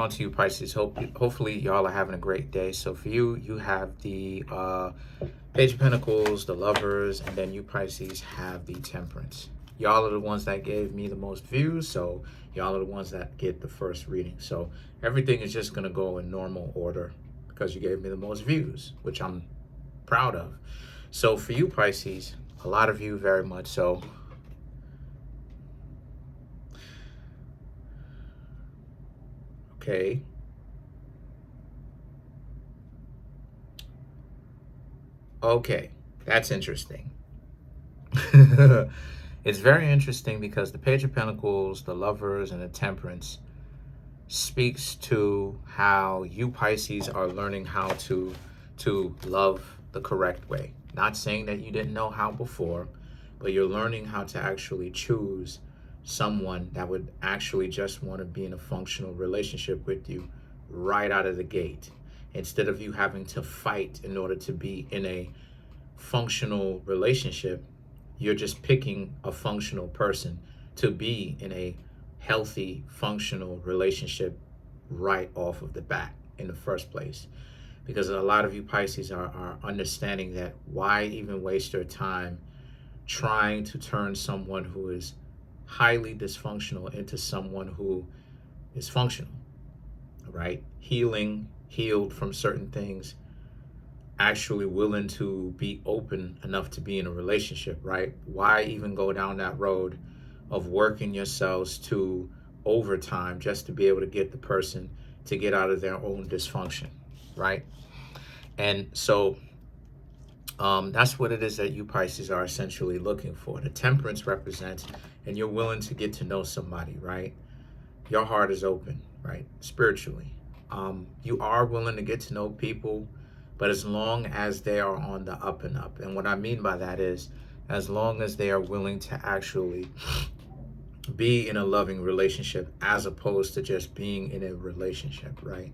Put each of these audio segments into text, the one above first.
On to you, Pisces. Hopefully y'all are having a great day. So for you, you have the Page of Pentacles, the Lovers, and then you, Pisces, have the Temperance. Y'all are the ones that gave me the most views, so y'all are the ones that get the first reading. So everything is just going to go in normal order because you gave me the most views, which I'm proud of. So for you, Pisces, a lot of you very much so. Okay. Okay, that's interesting. It's very interesting because the Page of Pentacles, the Lovers, and the Temperance speaks to how you, Pisces, are learning how to love the correct way. Not saying that you didn't know how before, but you're learning how to actually choose someone that would actually just want to be in a functional relationship with you right out of the gate, instead of you having to fight in order to be in a functional relationship. You're just picking a functional person to be in a healthy, functional relationship right off of the bat in the first place. Because a lot of you, Pisces, are understanding that why even waste your time trying to turn someone who is highly dysfunctional into someone who is functional, right? Healed from certain things, actually willing to be open enough to be in a relationship, right? Why even go down that road of working yourselves to overtime just to be able to get the person to get out of their own dysfunction, right? And so that's what it is that you, Pisces, are essentially looking for. The Temperance represents, and you're willing to get to know somebody, right? Your heart is open, right? Spiritually. You are willing to get to know people, but as long as they are on the up and up. And what I mean by that is, as long as they are willing to actually be in a loving relationship as opposed to just being in a relationship, right?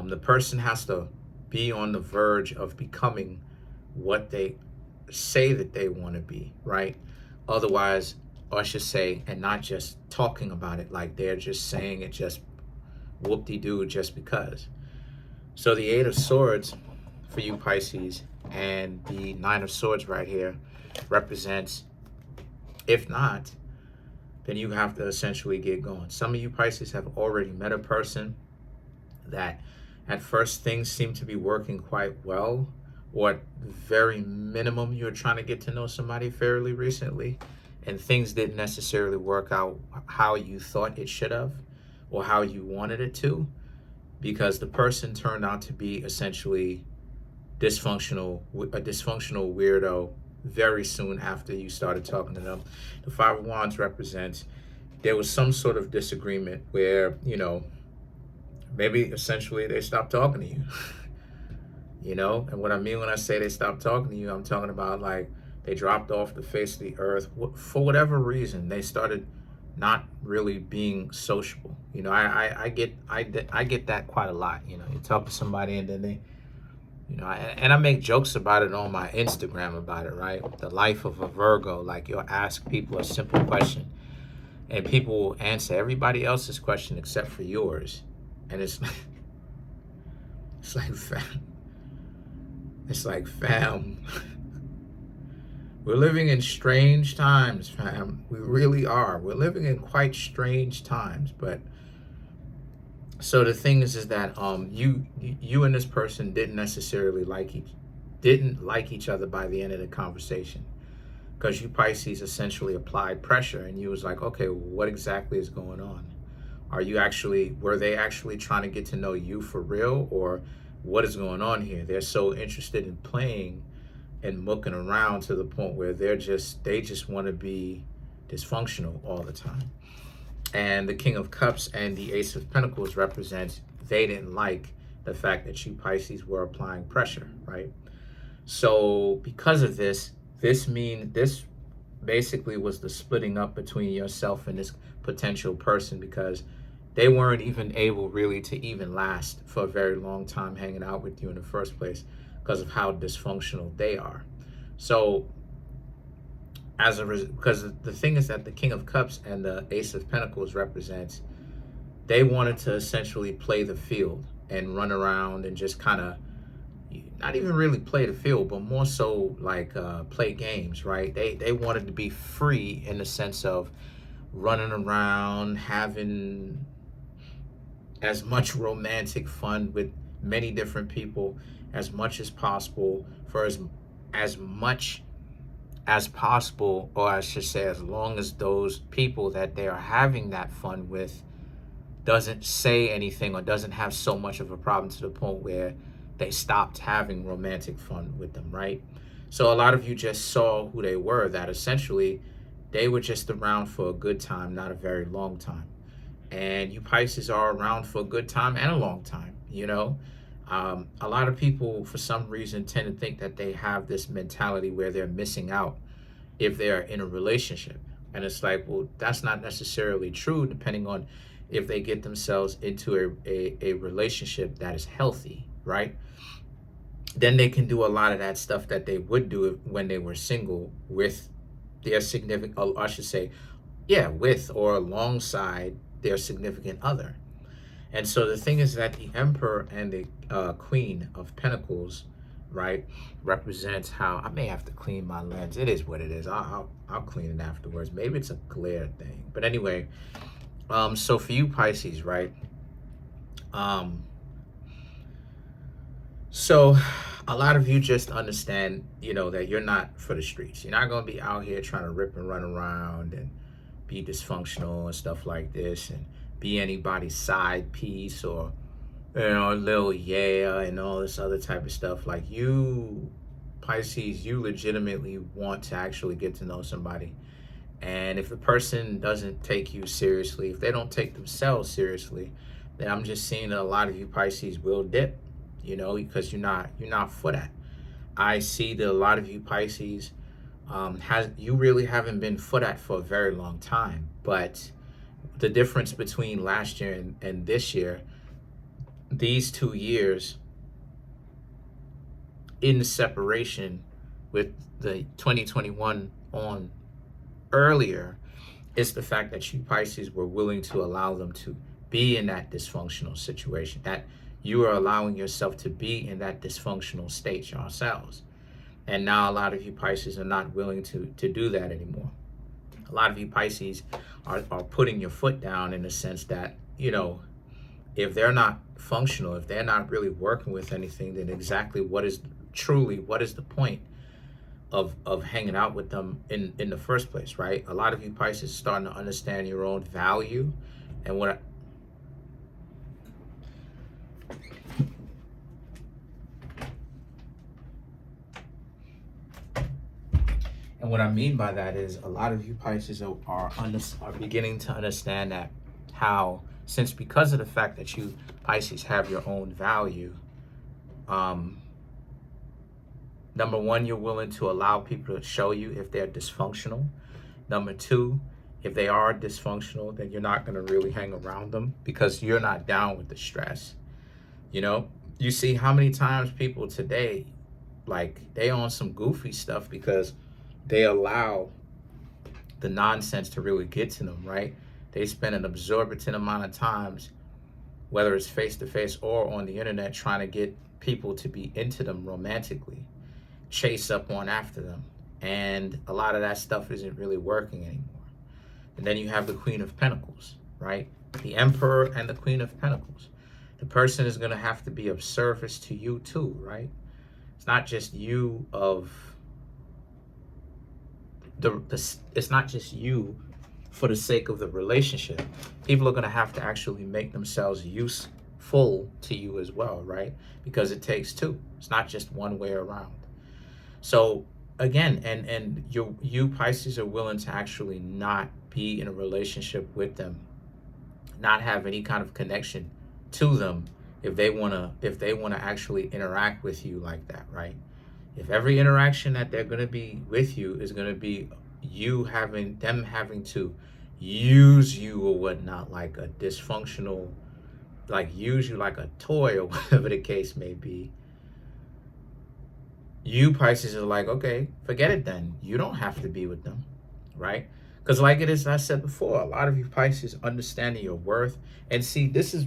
The person has to be on the verge of becoming what they say that they want to be, right? Otherwise, or I should say, and not just talking about it like they're just saying it just whoop-de-doo just because. So the Eight of Swords for you, Pisces, and the Nine of Swords right here represents, if not, then you have to essentially get going. Some of you, Pisces, have already met a person that at first things seem to be working quite well, or at very minimum you're trying to get to know somebody fairly recently, and things didn't necessarily work out how you thought it should have or how you wanted it to, because the person turned out to be essentially a dysfunctional weirdo very soon after you started talking to them. The Five of Wands represents there was some sort of disagreement where, you know, maybe essentially they stopped talking to you. You know, and what I mean when I say they stopped talking to you, I'm talking about like they dropped off the face of the earth for whatever reason. They started not really being sociable. You know, I get that quite a lot. You know, you talk to somebody and then they, you know, and I make jokes about it on my Instagram about it, right? The life of a Virgo. Like, you'll ask people a simple question and people will answer everybody else's question except for yours. And it's like fam, we're living in strange times, fam. We really are. We're living in quite strange times. But so the thing is that you and this person didn't necessarily like each other by the end of the conversation, because you, Pisces, essentially applied pressure and you was like, okay, what exactly is going on? Were they actually trying to get to know you for real, or what is going on here? They're so interested in playing and mucking around to the point where they just want to be dysfunctional all the time. And the King of Cups and the Ace of Pentacles represents they didn't like the fact that you, Pisces, were applying pressure, right? So because of this basically was the splitting up between yourself and this potential person, because they weren't even able really to even last for a very long time hanging out with you in the first place because of how dysfunctional they are. So because the thing is that the King of Cups and the Ace of Pentacles represents they wanted to essentially play the field and run around and just kind of not even really play the field, but more so like play games, right? They wanted to be free in the sense of running around, having as much romantic fun with many different people as much as possible for as much as possible, or I should say, as long as those people that they are having that fun with doesn't say anything or doesn't have so much of a problem to the point where they stopped having romantic fun with them, right? So a lot of you just saw who they were, that essentially they were just around for a good time, not a very long time. And you Pisces are around for a good time and a long time, you know? A lot of people, for some reason, tend to think that they have this mentality where they're missing out if they're in a relationship. And it's like, well, that's not necessarily true, depending on if they get themselves into a relationship that is healthy, right? Then they can do a lot of that stuff that they would do when they were single with their significant, I should say, yeah, with or alongside their significant other. And so the thing is that the Emperor and the Queen of Pentacles, right, represents how I may have to clean my lens. It is what it is. I'll clean it afterwards. Maybe it's a glare thing. But anyway, so for you Pisces, right? So a lot of you just understand, you know, that you're not for the streets. You're not going to be out here trying to rip and run around and be dysfunctional and stuff like this and be anybody's side piece or, you know, a little yeah and all this other type of stuff. Like you Pisces, you legitimately want to actually get to know somebody. And if the person doesn't take you seriously, if they don't take themselves seriously, then I'm just seeing that a lot of you Pisces will dip, you know, because you're not for that. I see that a lot of you Pisces you really haven't been for that for a very long time. But the difference between last year and this year, these 2 years in the separation with the 2021 on earlier, is the fact that you Pisces were willing to allow them to be in that dysfunctional situation, that you are allowing yourself to be in that dysfunctional state yourselves. And now a lot of you Pisces are not willing to do that anymore. A lot of you Pisces are putting your foot down in the sense that, you know, if they're not functional, if they're not really working with anything, then exactly what is the point of hanging out with them in the first place, right? A lot of you Pisces are starting to understand your own value. And what I mean by that is a lot of you Pisces are beginning to understand that because of the fact that you Pisces have your own value, number one, you're willing to allow people to show you if they're dysfunctional. Number two, if they are dysfunctional, then you're not going to really hang around them because you're not down with the stress. You know, you see how many times people today, like, they on some goofy stuff because they allow the nonsense to really get to them, right? They spend an exorbitant amount of times, whether it's face-to-face or on the internet, trying to get people to be into them romantically, chase up on after them. And a lot of that stuff isn't really working anymore. And then you have the Queen of Pentacles, right? The Emperor and the Queen of Pentacles. The person is going to have to be of service to you too, right? It's not just you it's not just you for the sake of the relationship. People are going to have to actually make themselves useful to you as well, right? Because it takes two. It's not just one way around. So again, and you Pisces are willing to actually not be in a relationship with them, not have any kind of connection to them if they want to actually interact with you like that, right? If every interaction that they're going to be with you is going to be them having to use you or whatnot, like a dysfunctional, like use you like a toy or whatever the case may be, you Pisces are like, okay, forget it then. You don't have to be with them, right? Because like it is, I said before, a lot of you Pisces understanding your worth. And see, this is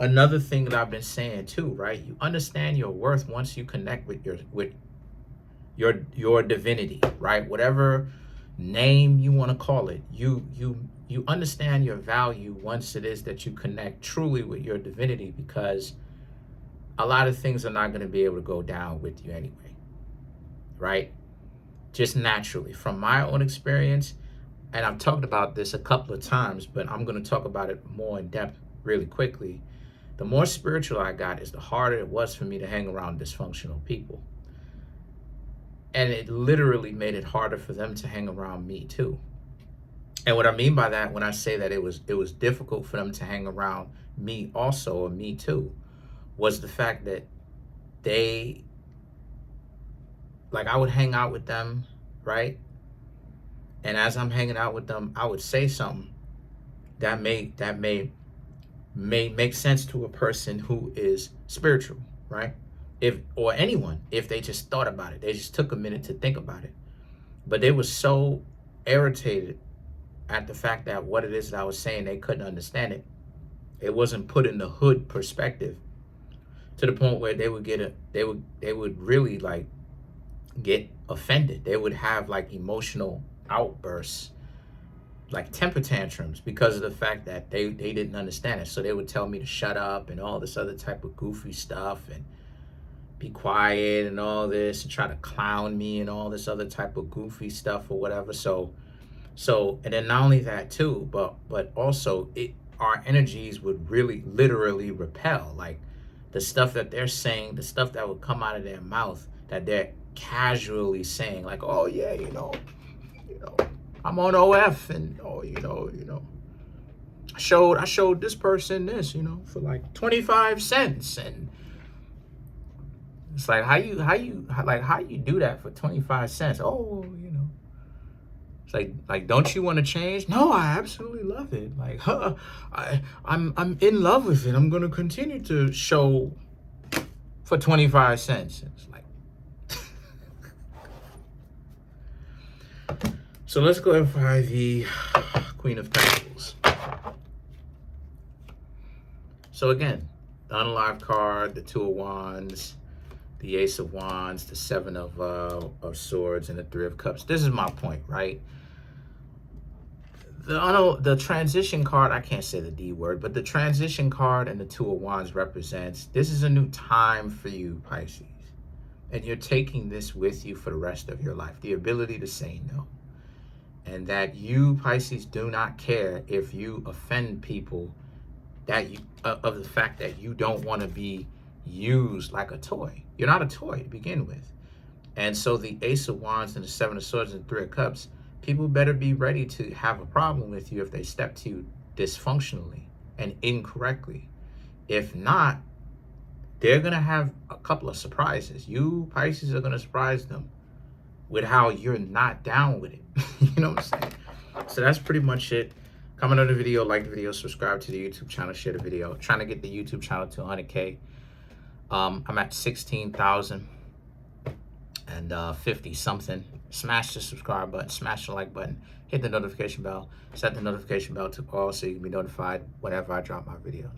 another thing that I've been saying too, right? You understand your worth once you connect with your divinity, right? Whatever name you want to call it, you understand your value once it is that you connect truly with your divinity, because a lot of things are not going to be able to go down with you anyway, right? Just naturally, from my own experience. And I've talked about this a couple of times, but I'm going to talk about it more in depth really quickly. The more spiritual I got, is the harder it was for me to hang around dysfunctional people. And it literally made it harder for them to hang around me too. And what I mean by that, when I say that it was difficult for them to hang around me also, or me too, was the fact that they, like, I would hang out with them, right? And as I'm hanging out with them, I would say something that may make sense to a person who is spiritual, right? Or anyone, if they just thought about it, they just took a minute to think about it. But they were so irritated at the fact that what it is that I was saying, they couldn't understand it. It wasn't put in the hood perspective, to the point where they would really like get offended. They would have like emotional outbursts, like temper tantrums, because of the fact that they didn't understand it. So they would tell me to shut up and all this other type of goofy stuff, and be quiet and all this, and try to clown me and all this other type of goofy stuff or whatever. So and then not only that too, but also our energies would really literally repel. Like the stuff that they're saying, the stuff that would come out of their mouth that they're casually saying, like, oh yeah, I'm on OF, and I showed this person this, for like 25 cents. And it's like, how you do that for 25 cents? Oh, it's like, don't you want to change? No, I absolutely love it. Like, I'm in love with it. I'm gonna continue to show for 25 cents. It's like, so let's go and find the Queen of Pentacles. So again, the unalive card, the Two of Wands, the Ace of Wands, the Seven of Swords, and the Three of Cups. This is my point, right? The transition card, I can't say the D word, but the transition card and the Two of Wands represents, this is a new time for you, Pisces. And you're taking this with you for the rest of your life. The ability to say no. And that you, Pisces, do not care if you offend people, of the fact that you don't want to be used like a toy. You're not a toy to begin with. And so the Ace of Wands and the Seven of Swords and Three of Cups, people better be ready to have a problem with you if they step to you dysfunctionally and incorrectly. If not, they're going to have a couple of surprises. You, Pisces, are going to surprise them with how you're not down with it. You know what I'm saying? So that's pretty much it. Comment on the video, like the video, subscribe to the YouTube channel, share the video. I'm trying to get the YouTube channel to 100K. I'm at 16,000 and 50 something. Smash the subscribe button, smash the like button, hit the notification bell, set the notification bell to all so you can be notified whenever I drop my videos.